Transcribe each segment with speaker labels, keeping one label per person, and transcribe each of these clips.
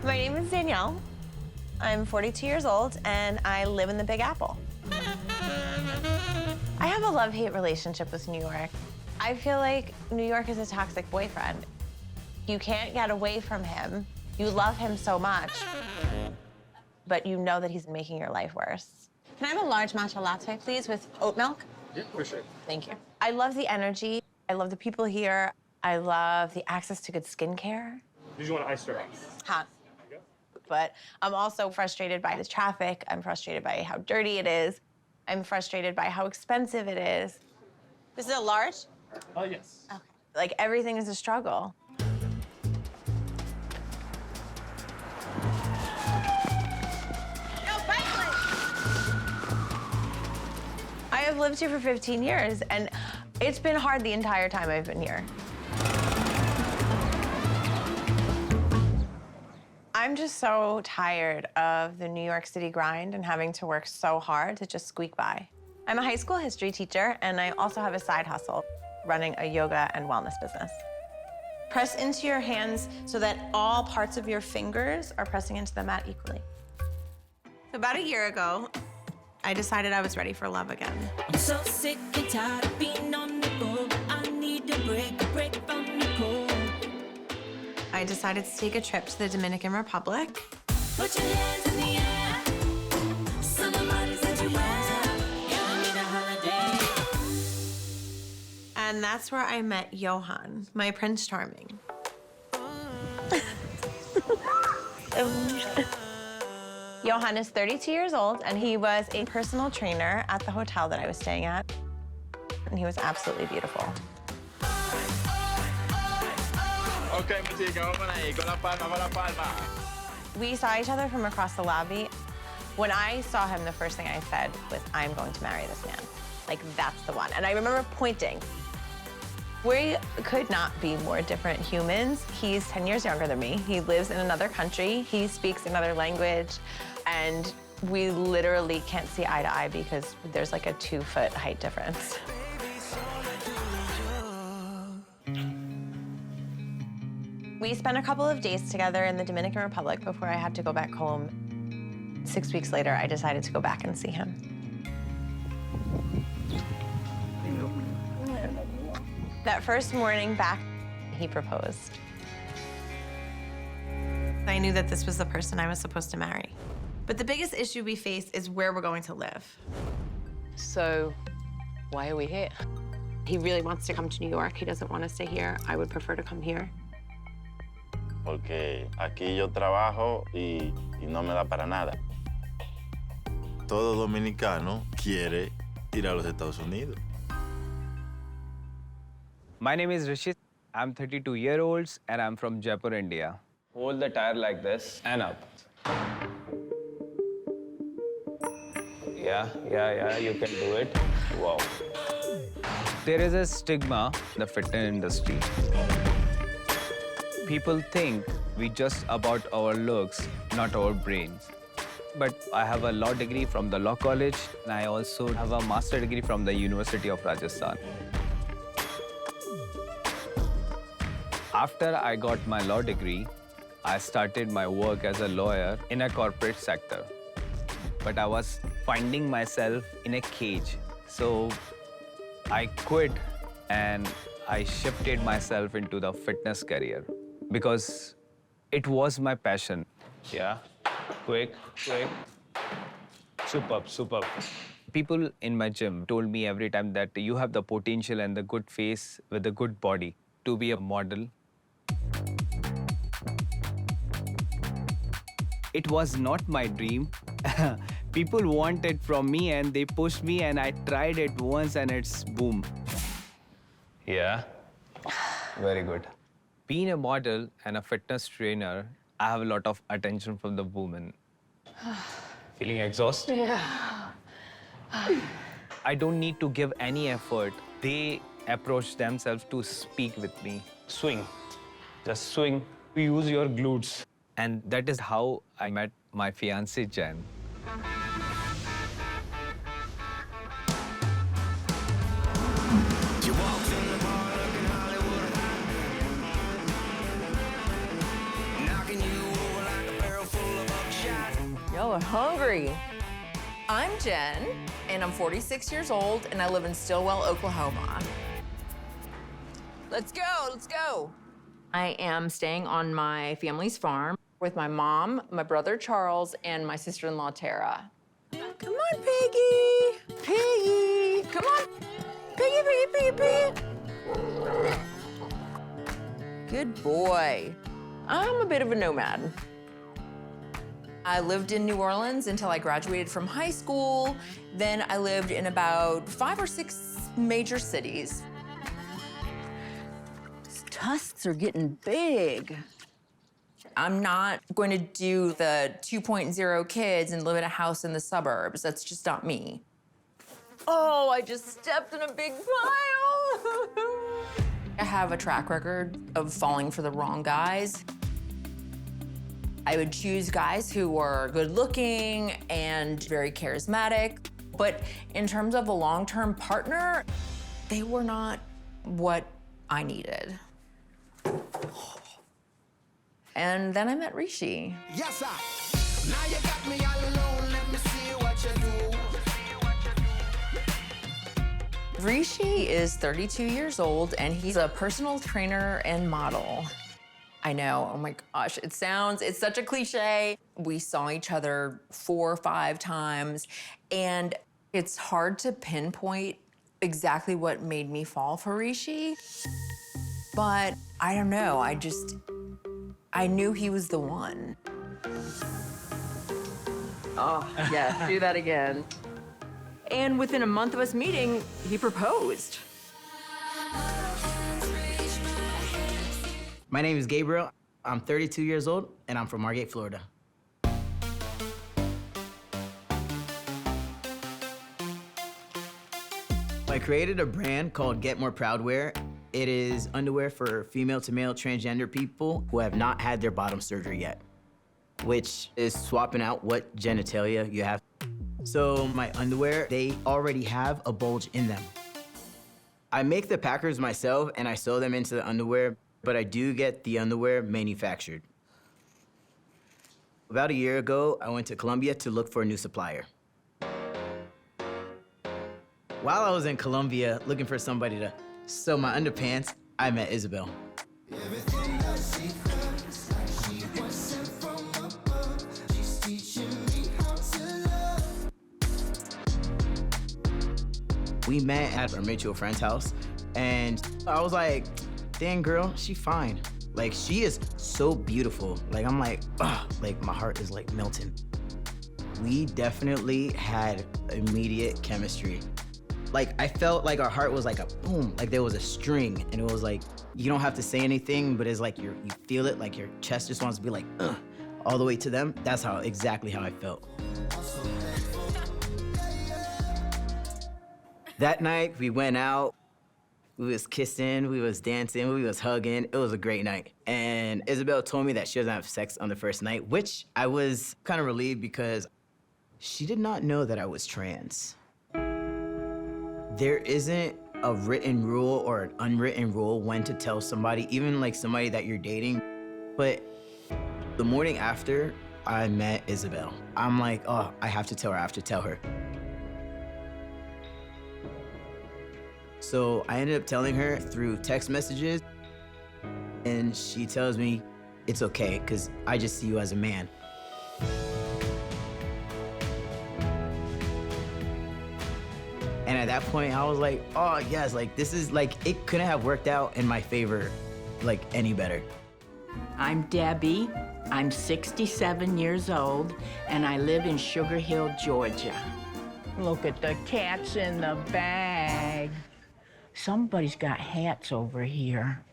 Speaker 1: My name is Danielle. I'm 42 years old, and I live in the Big Apple. I have a love-hate relationship with New York. I feel like New York is a toxic boyfriend. You can't get away from him. You love him so much, but you know that he's making your life worse. Can I have a large matcha latte, please, with oat milk?
Speaker 2: Yeah, for sure.
Speaker 1: Thank you. I love the energy. I love the people here. I love the access to good skincare.
Speaker 2: Did you want iced or ice?
Speaker 1: Hot. But I'm also frustrated by the traffic. I'm frustrated by how dirty it is. I'm frustrated by how expensive it is. This is a large?
Speaker 2: Yes.
Speaker 1: Okay. Like, everything is a struggle. I have lived here for 15 years, and it's been hard the entire time I've been here. I'm just so tired of the New York City grind and having to work so hard to just squeak by. I'm a high school history teacher, and I also have a side hustle, running a yoga and wellness business. Press into your hands so that all parts of your fingers are pressing into the mat equally. About a year ago, I decided I was ready for love again.
Speaker 3: I'm so sick and tired of being on the go. I need a break from the cold.
Speaker 1: I decided to take a trip to the Dominican Republic.
Speaker 3: Put your hands in the air. Summer bodies that you wear. You need a holiday.
Speaker 1: And that's where I met Johan, my Prince Charming. Johan is 32 years old, and he was a personal trainer at the hotel that I was staying at. And he was absolutely beautiful.
Speaker 4: Okay, mi chica, vamos ahí, con la palma, con la palma.
Speaker 1: We saw each other from across the lobby. When I saw him, the first thing I said was, I'm going to marry this man. Like, that's the one. And I remember pointing. We could not be more different humans. He's 10 years younger than me. He lives in another country. He speaks another language. And we literally can't see eye to eye because there's like a 2-foot height difference. We spent a couple of days together in the Dominican Republic before I had to go back home. 6 weeks later, I decided to go back and see him. That first morning back, he proposed. I knew that this was the person I was supposed to marry. But the biggest issue we face is where we're going to live.
Speaker 5: So, why are we here?
Speaker 1: He really wants to come to New York. He doesn't want to stay here. I would prefer to come here.
Speaker 4: Porque aquí yo trabajo y no me da para nada. Todo dominicano quiere ir a los Estados Unidos.
Speaker 6: My name is Rishit. I'm 32-year-old and I'm from Jaipur, India. Hold the tire like this and up. Yeah, you can do it. Wow. There is a stigma in the fitness industry. People think we just about our looks, not our brains. But I have a law degree from the law college, and I also have a master degree from the University of Rajasthan. After I got my law degree, I started my work as a lawyer in a corporate sector. But I was finding myself in a cage. So I quit and I shifted myself into the fitness career because it was my passion. Yeah, quick. Superb. People in my gym told me every time that you have the potential and the good face with a good body to be a model. It was not my dream. People wanted from me and they pushed me and I tried it once and it's boom. Yeah, very good. Being a model and a fitness trainer, I have a lot of attention from the women. Feeling exhausted?
Speaker 5: Yeah.
Speaker 6: I don't need to give any effort. They approach themselves to speak with me. Swing. Just swing. Use your glutes. And that is how I met my fiancée, Jen.
Speaker 3: Knocking you over like a
Speaker 5: Y'all are hungry.
Speaker 7: I'm Jen, and I'm 46 years old, and I live in Stillwell, Oklahoma. Let's go, let's go. I am staying on my family's farm with my mom, my brother Charles, and my sister-in-law Tara. Come on, Piggy. Piggy. Come on. Piggy, Piggy, Piggy, Piggy. Good boy. I'm a bit of a nomad. I lived in New Orleans until I graduated from high school. Then I lived in about 5 or 6 major cities.
Speaker 5: These tusks are getting big.
Speaker 7: I'm not going to do the 2.0 kids and live in a house in the suburbs. That's just not me. Oh, I just stepped in a big pile. I have a track record of falling for the wrong guys. I would choose guys who were good-looking and very charismatic, but in terms of a long-term partner, they were not what I needed. And then I met Rishi.
Speaker 8: Yes, I. Now you got me all alone. Let me see what you do.
Speaker 7: Rishi is 32 years old, and he's a personal trainer and model. I know, oh my gosh, it's such a cliche. We saw each other 4 or 5 times, and it's hard to pinpoint exactly what made me fall for Rishi. But I don't know, I knew he was the one. Oh, yes, do that again. And within a month of us meeting, he proposed.
Speaker 9: My name is Gabriel. I'm 32 years old, and I'm from Margate, Florida. I created a brand called Get More Proud Wear. It is underwear for female-to-male transgender people who have not had their bottom surgery yet, which is swapping out what genitalia you have. So my underwear, they already have a bulge in them. I make the packers myself, and I sew them into the underwear, but I do get the underwear manufactured. About a year ago, I went to Colombia to look for a new supplier. While I was in Colombia looking for somebody to sew my underpants, I met Isabel. We met at our mutual friend's house, and I was like, dang girl, she fine. Like, she is so beautiful. Like, I'm like, ugh, like my heart is like melting. We definitely had immediate chemistry. Like, I felt like our heart was like a boom, like there was a string, and it was like, you don't have to say anything, but it's like you feel it, like your chest just wants to be like, ugh, all the way to them. That's exactly how I felt. That night, we went out, we was kissing, we was dancing, we was hugging. It was a great night. And Isabel told me that she doesn't have sex on the first night, which I was kind of relieved because she did not know that I was trans. There isn't a written rule or an unwritten rule when to tell somebody, even like somebody that you're dating. But the morning after I met Isabel, I'm like, oh, I have to tell her, I have to tell her. So I ended up telling her through text messages, and she tells me it's okay, because I just see you as a man. And at that point, I was like, oh yes, like this is like, it couldn't have worked out in my favor, like any better.
Speaker 10: I'm Debbie. I'm 67 years old, and I live in Sugar Hill, Georgia. Look at the cats in the bag. Somebody's got hats over here.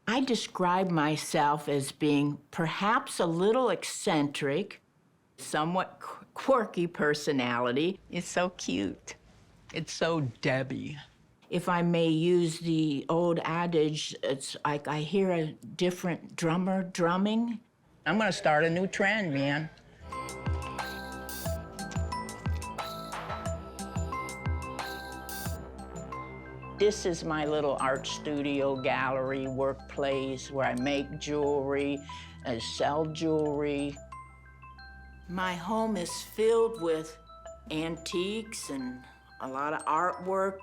Speaker 10: I describe myself as being perhaps a little eccentric, somewhat quirky personality. It's so cute. It's so Debbie. If I may use the old adage, it's like I hear a different drummer drumming. I'm gonna start a new trend, man. This is my little art studio, gallery, workplace where I make jewelry, sell jewelry. My home is filled with antiques and a lot of artwork.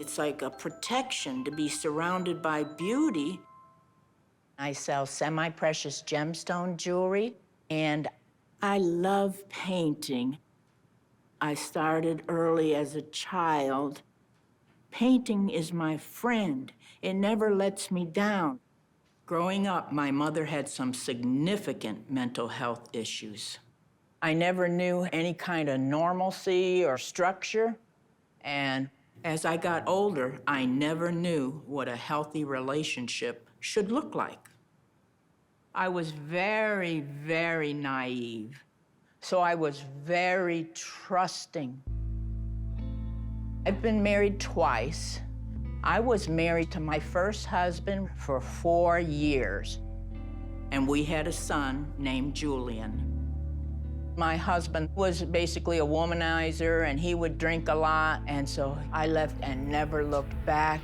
Speaker 10: It's like a protection to be surrounded by beauty. I sell semi-precious gemstone jewelry, and I love painting. I started early as a child. Painting is my friend. It never lets me down. Growing up, my mother had some significant mental health issues. I never knew any kind of normalcy or structure, and as I got older, I never knew what a healthy relationship should look like. I was very, very naive, so I was very trusting. I've been married twice. I was married to my first husband for 4 years, and we had a son named Julian. My husband was basically a womanizer, and he would drink a lot, and so I left and never looked back.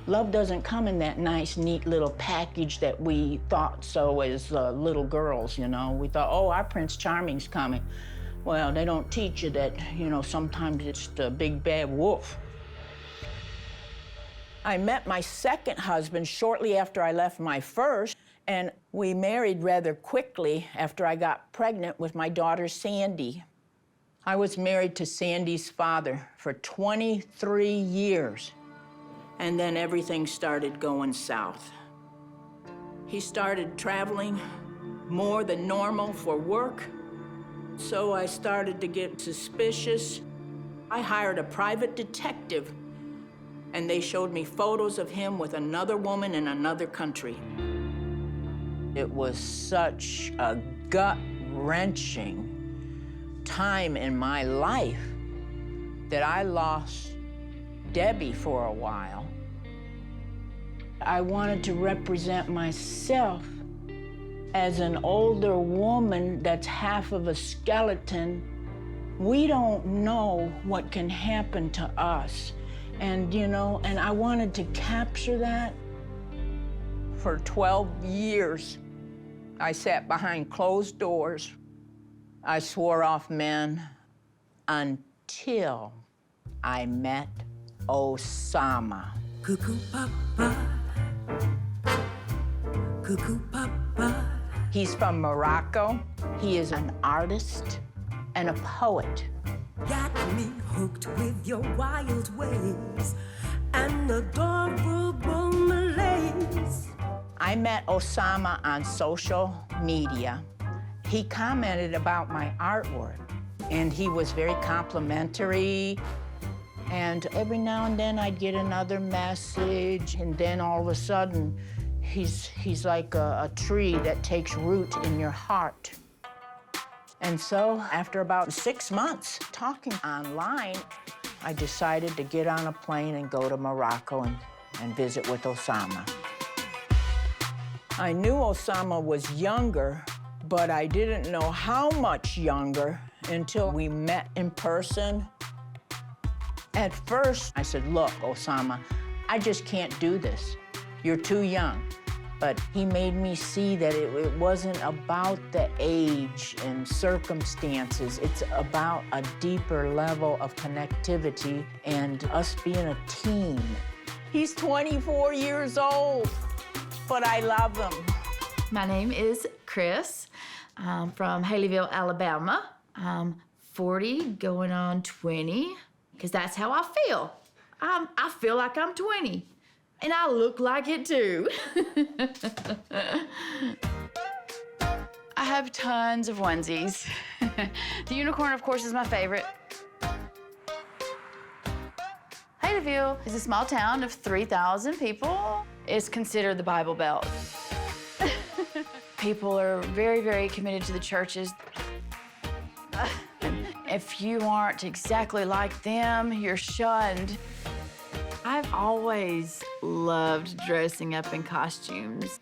Speaker 10: Love doesn't come in that nice, neat little package that we thought so as little girls, you know. We thought, oh, our Prince Charming's coming. Well, they don't teach you that, you know, sometimes it's the big bad wolf. I met my second husband shortly after I left my first, and we married rather quickly after I got pregnant with my daughter, Sandy. I was married to Sandy's father for 23 years, and then everything started going south. He started traveling more than normal for work, so I started to get suspicious. I hired a private detective, and they showed me photos of him with another woman in another country. It was such a gut-wrenching time in my life that I lost Debbie for a while. I wanted to represent myself as an older woman that's half of a skeleton. We don't know what can happen to us. And, you know, and I wanted to capture that. For 12 years, I sat behind closed doors. I swore off men until I met Osama.
Speaker 3: Cuckoo Papa. Cuckoo Papa.
Speaker 10: He's from Morocco. He is an artist and a poet.
Speaker 3: Got me hooked with your wild ways and adorable malaise.
Speaker 10: I met Osama on social media. He commented about my artwork, and he was very complimentary. And every now and then I'd get another message, and then all of a sudden, he's like a tree that takes root in your heart. And so after about 6 months talking online, I decided to get on a plane and go to Morocco and visit with Osama. I knew Osama was younger, but I didn't know how much younger until we met in person. At first, I said, look, Osama, I just can't do this. You're too young. But he made me see that it wasn't about the age and circumstances. It's about a deeper level of connectivity and us being a team. He's 24 years old, but I love him.
Speaker 11: My name is Chris. I'm from Haleyville, Alabama. I'm 40, going on 20, because that's how I feel. I feel like I'm 20. And I look like it too. I have tons of onesies. The unicorn, of course, is my favorite. Haleyville is a small town of 3,000 people. It's considered the Bible Belt. People are very, very committed to the churches. If you aren't exactly like them, you're shunned. I've always loved dressing up in costumes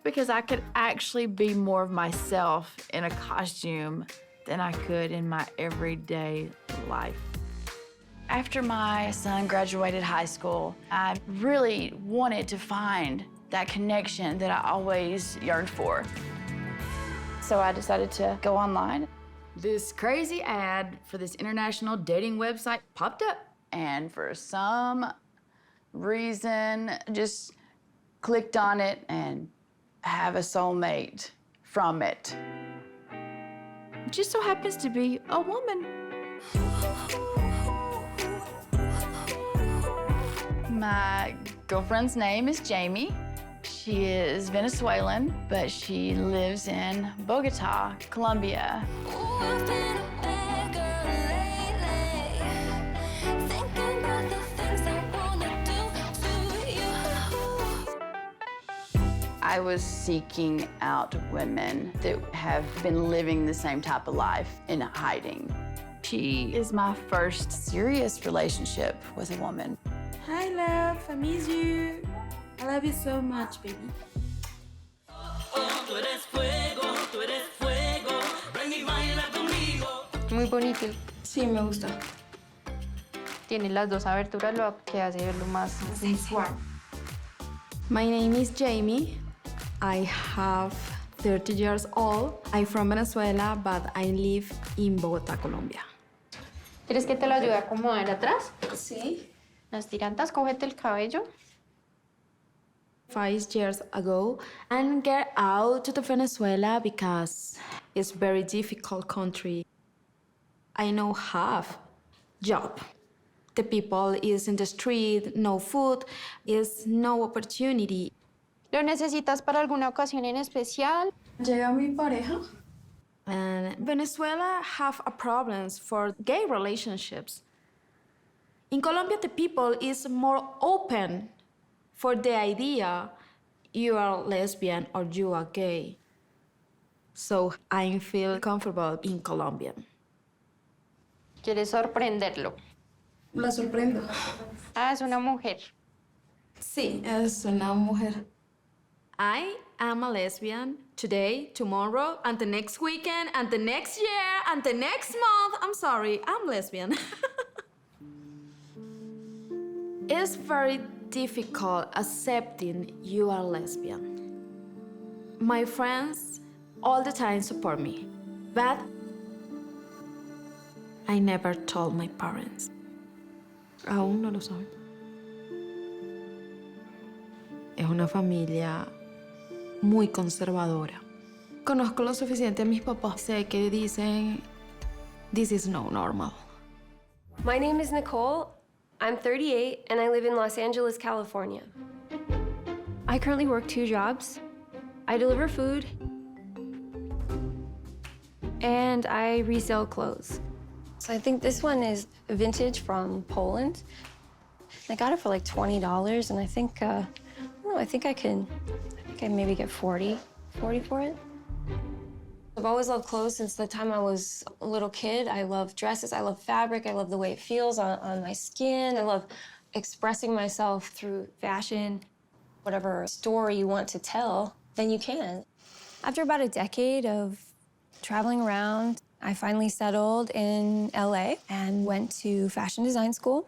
Speaker 11: because I could actually be more of myself in a costume than I could in my everyday life. After my son graduated high school, I really wanted to find that connection that I always yearned for. So I decided to go online. This crazy ad for this international dating website popped up. And for some reason, just clicked on it and have a soulmate from it. It just so happens to be a woman. My girlfriend's name is Jamie. She is Venezuelan, but she lives in Bogota, Colombia.
Speaker 3: Ooh, I've been a bad girl lately, thinking about the things I wanna do to you.
Speaker 11: I was seeking out women that have been living the same type of life in hiding. She is my first serious relationship with a woman.
Speaker 12: Hi, love. I miss you. I love you so much, baby.
Speaker 13: Muy bonito.
Speaker 12: Sí, me gusta.
Speaker 13: Tiene las dos aberturas, lo que hace verlo más
Speaker 12: sensual. My name is Jamie. I have 30 years old. I'm from Venezuela, but I live in Bogotá, Colombia.
Speaker 13: ¿Quieres que te lo ayude a acomodar atrás?
Speaker 12: Sí.
Speaker 13: Las tirantas, cógete el cabello.
Speaker 12: 5 years ago, and get out to Venezuela because it's very difficult country. I no have job. The people is in the street, no food, is no opportunity.
Speaker 13: ¿Lo necesitas para alguna ocasión en especial?
Speaker 12: Llega mi pareja. And Venezuela have a problems for gay relationships. In Colombia, the people is more open for the idea you are lesbian or you are gay. So I feel comfortable in Colombia.
Speaker 13: ¿Quieres sorprenderlo?
Speaker 12: La sorprendo.
Speaker 13: Ah, es una mujer.
Speaker 12: Sí, es una mujer. I am a lesbian today, tomorrow, and the next weekend, and the next year, and the next month. I'm sorry, I'm lesbian. It's very difficult accepting you are lesbian. My friends all the time support me, but I never told my parents. Aún no lo saben. Es una familia muy conservadora. Conozco lo suficiente a mis papás. Sé que dicen, this is no normal.
Speaker 14: My name is Nicole. I'm 38 and I live in Los Angeles, California. I currently work 2 jobs. I deliver food and I resell clothes. So I think this one is vintage from Poland. I got it for like $20 and I think, I don't know, I think I can maybe get 40 for it. I've always loved clothes since the time I was a little kid. I love dresses, I love fabric, I love the way it feels on my skin. I love expressing myself through fashion. Whatever story you want to tell, then you can. After about a decade of traveling around, I finally settled in LA and went to fashion design school.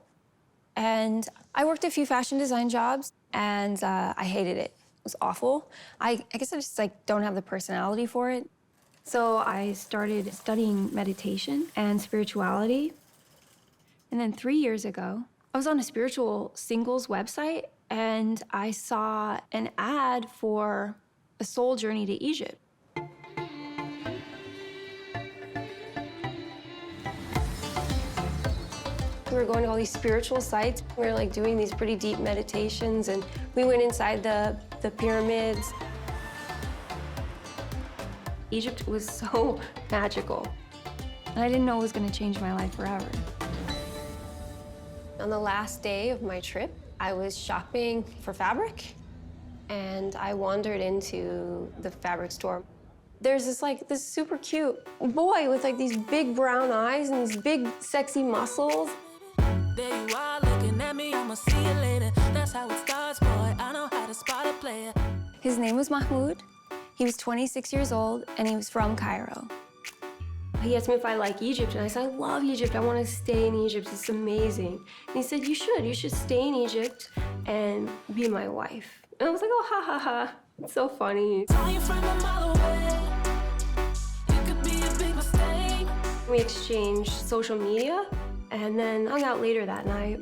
Speaker 14: And I worked a few fashion design jobs and I hated it. It was awful. I guess I just don't have the personality for it. So I started studying meditation and spirituality. And then 3 years ago, I was on a spiritual singles website and I saw an ad for a soul journey to Egypt. We were going to all these spiritual sites. We were doing these pretty deep meditations and we went inside the pyramids. Egypt was so magical. And I didn't know it was gonna change my life forever. On the last day of my trip, I was shopping for fabric and I wandered into the fabric store. There's this super cute boy with these big brown eyes and these big sexy muscles.
Speaker 3: There you are looking at me, I'ma see you later. That's how it starts, boy. I know how to spot a player.
Speaker 14: His name was Mahmoud. He was 26 years old and he was from Cairo. He asked me if I like Egypt and I said, I love Egypt. I want to stay in Egypt. It's amazing. And he said, you should stay in Egypt and be my wife. And I was like, oh, ha, ha, ha. It's so funny.
Speaker 3: Saw you from a mile away.
Speaker 14: We exchanged social media and then hung out later that night.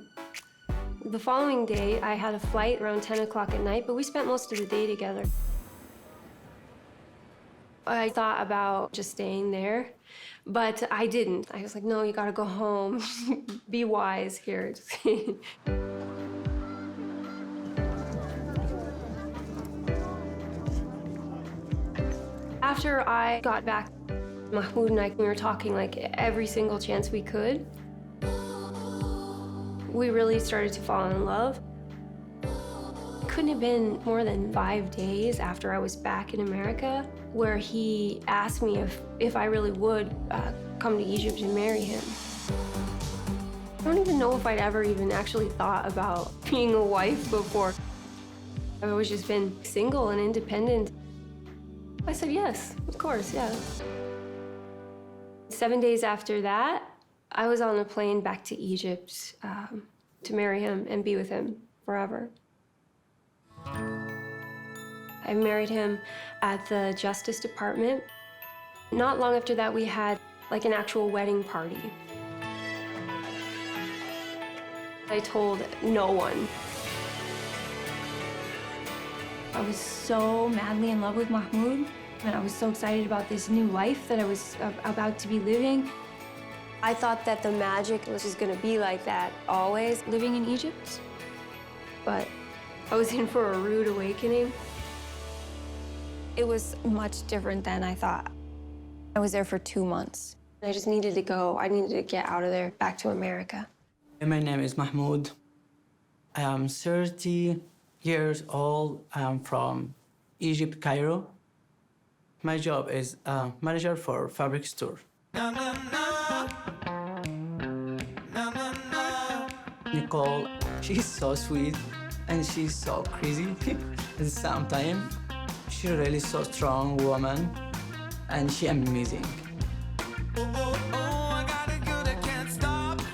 Speaker 14: The following day, I had a flight around 10 o'clock at night, but we spent most of the day together. I thought about just staying there, but I didn't. I was like, no, you gotta go home. Be wise here. After I got back, Mahmoud and I, we were talking like every single chance we could. We really started to fall in love. Couldn't have been more than 5 days after I was back in America where he asked me if I really would come to Egypt and marry him. I don't even know if I'd ever even actually thought about being a wife before. I've always just been single and independent. I said yes, of course, yeah. 7 days after that, I was on a plane back to Egypt to marry him and be with him forever. I married him at the Justice Department. Not long after that, we had like an actual wedding party. I told no one. I was so madly in love with Mahmoud, and I was so excited about this new life that I was about to be living. I thought that the magic was just gonna be like that always, living in Egypt. But I was in for a rude awakening. It was much different than I thought. I was there for 2 months. I just needed to go. I needed to get out of there, back to America.
Speaker 15: My name is Mahmoud. I am 30 years old. I am from Egypt, Cairo. My job is manager for fabric store. Nicole, she's so sweet and she's so crazy. At the same time, she's really so strong woman and she's amazing.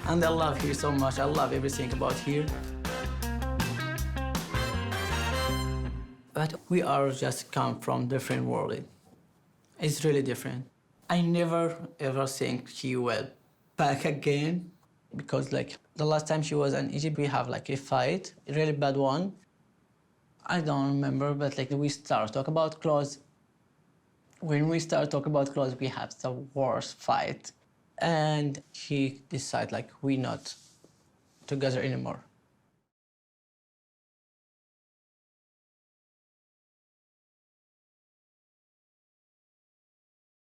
Speaker 15: And I love her so much. I love everything about her. But we are just come from different world. It's really different. I never ever think she will back again because like the last time she was in Egypt, we have like a fight, a really bad one. I don't remember, but like we start talk about clothes. When we start talk about clothes, we have the worst fight. And she decide like we not together anymore.